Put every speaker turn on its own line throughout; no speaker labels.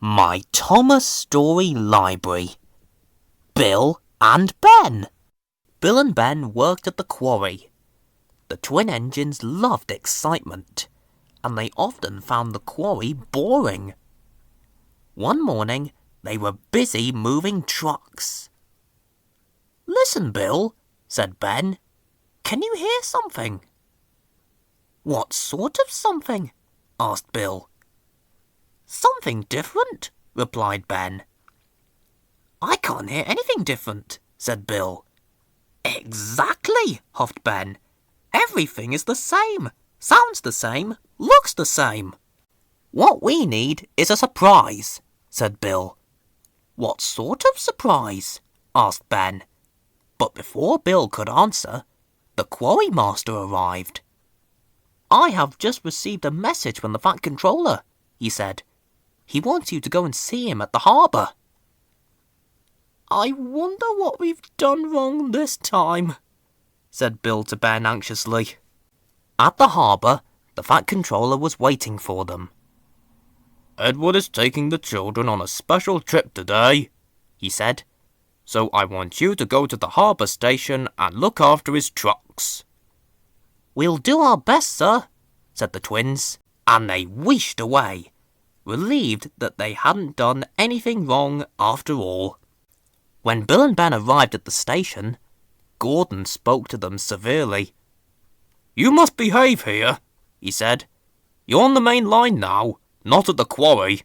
My Thomas Story Library. Bill and Ben. Bill and Ben worked at the quarry. The twin engines loved excitement, and they often found the quarry boring. One morning, they were busy moving trucks. "Listen, Bill," said Ben. "Can you hear something?" "What sort of something?" asked Bill. "Something different," replied Ben. "I can't hear anything different," said Bill. "Exactly," huffed Ben. "Everything is the same, sounds the same, looks the same." "What we need is a surprise," said Bill. "What sort of surprise?" asked Ben. But before Bill could answer, the quarry master arrived. "I have just received a message from the Fat Controller," he said. "He wants you to go and see him at the harbour." "I wonder what we've done wrong this time," said Bill to Ben anxiously. At the harbour, the Fat Controller was waiting for them. "Edward is taking the children on a special trip today," he said. "So I want you to go to the harbour station and look after his trucks." "We'll do our best, sir," said the twins, and they wheeshed away, relieved that they hadn't done anything wrong after all. When Bill and Ben arrived at the station, Gordon spoke to them severely. "You must behave here," he said. "You're on the main line now, not at the quarry."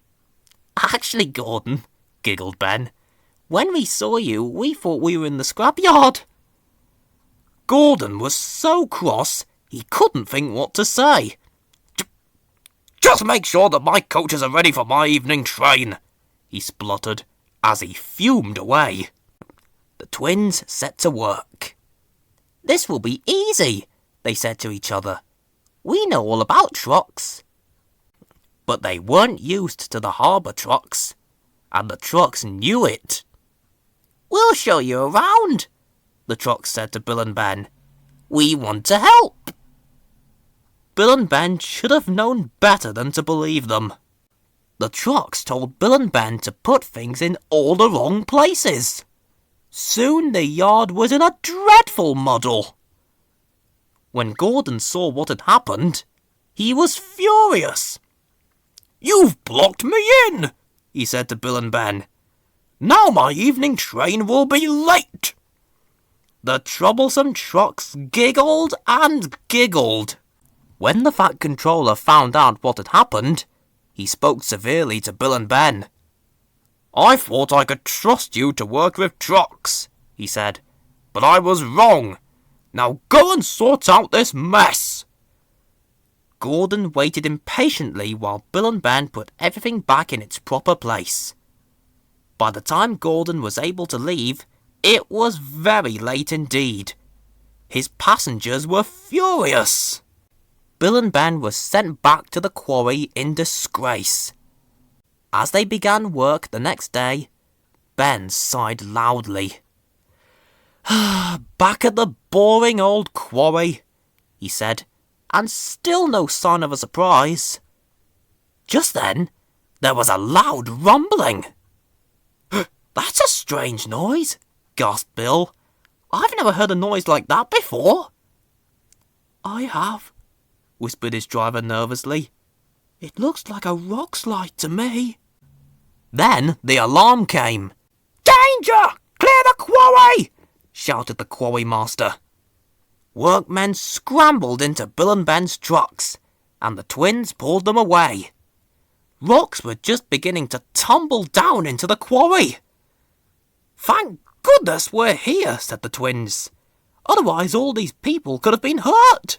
"Actually, Gordon," giggled Ben, "when we saw you, we thought we were in the scrapyard." Gordon was so cross, he couldn't think what to say. "Just make sure that my coaches are ready for my evening train," he spluttered, as he fumed away. The twins set to work. "This will be easy," they said to each other. "We know all about trucks." But they weren't used to the harbour trucks, and the trucks knew it. "We'll show you around," the trucks said to Bill and Ben. "We want to help." Bill and Ben should have known better than to believe them. The trucks told Bill and Ben to put things in all the wrong places. Soon the yard was in a dreadful muddle. When Gordon saw what had happened, he was furious. "You've blocked me in," he said to Bill and Ben. "Now my evening train will be late." The troublesome trucks giggled and giggled. When the Fat Controller found out what had happened, he spoke severely to Bill and Ben. "I thought I could trust you to work with trucks," he said, "but I was wrong. Now go and sort out this mess." Gordon waited impatiently while Bill and Ben put everything back in its proper place. By the time Gordon was able to leave, it was very late indeed. His passengers were furious. Bill and Ben were sent back to the quarry in disgrace. As they began work the next day, Ben sighed loudly. "Back at the boring old quarry," he said, "and still no sign of a surprise." Just then, there was a loud rumbling. "That's a strange noise," gasped Bill. "I've never heard a noise like that before." "I have," whispered his driver nervously. "It looks like a rock slide to me." Then the alarm came. "Danger! Clear the quarry!" shouted the quarry master. Workmen scrambled into Bill and Ben's trucks, and the twins pulled them away. Rocks were just beginning to tumble down into the quarry. "Thank goodness we're here," said the twins. "Otherwise all these people could have been hurt."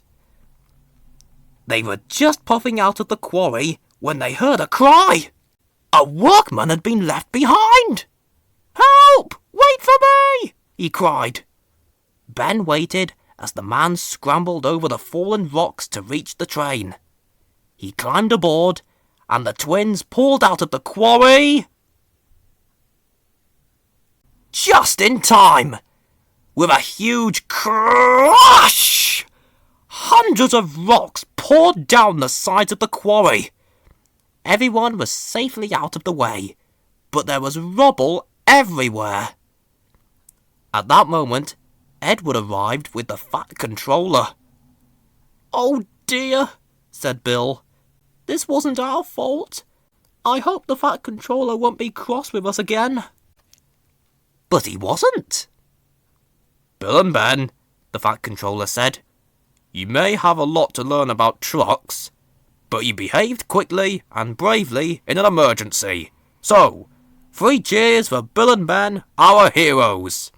They were just puffing out of the quarry when they heard a cry. A workman had been left behind. "Help! Wait for me!" he cried. Ben waited as the man scrambled over the fallen rocks to reach the train. He climbed aboard, and the twins pulled out of the quarry just in time. With a huge crash, hundreds of rocks poured down the sides of the quarry. Everyone was safely out of the way, but there was rubble everywhere. At that moment, Edward arrived with the Fat Controller. "Oh dear," said Bill. "This wasn't our fault. I hope the Fat Controller won't be cross with us again." But he wasn't. "Bill and Ben," the Fat Controller said, "you may have a lot to learn about trucks, but you behaved quickly and bravely in an emergency. So, 3 cheers for Bill and Ben, our heroes."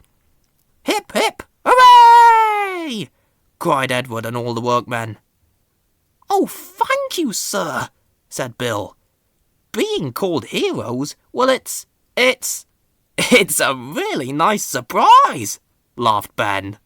"Hip, hip, hooray!" cried Edward and all the workmen. "Oh, thank you, sir," said Bill. "Being called heroes, well, it's a really nice surprise," laughed Ben.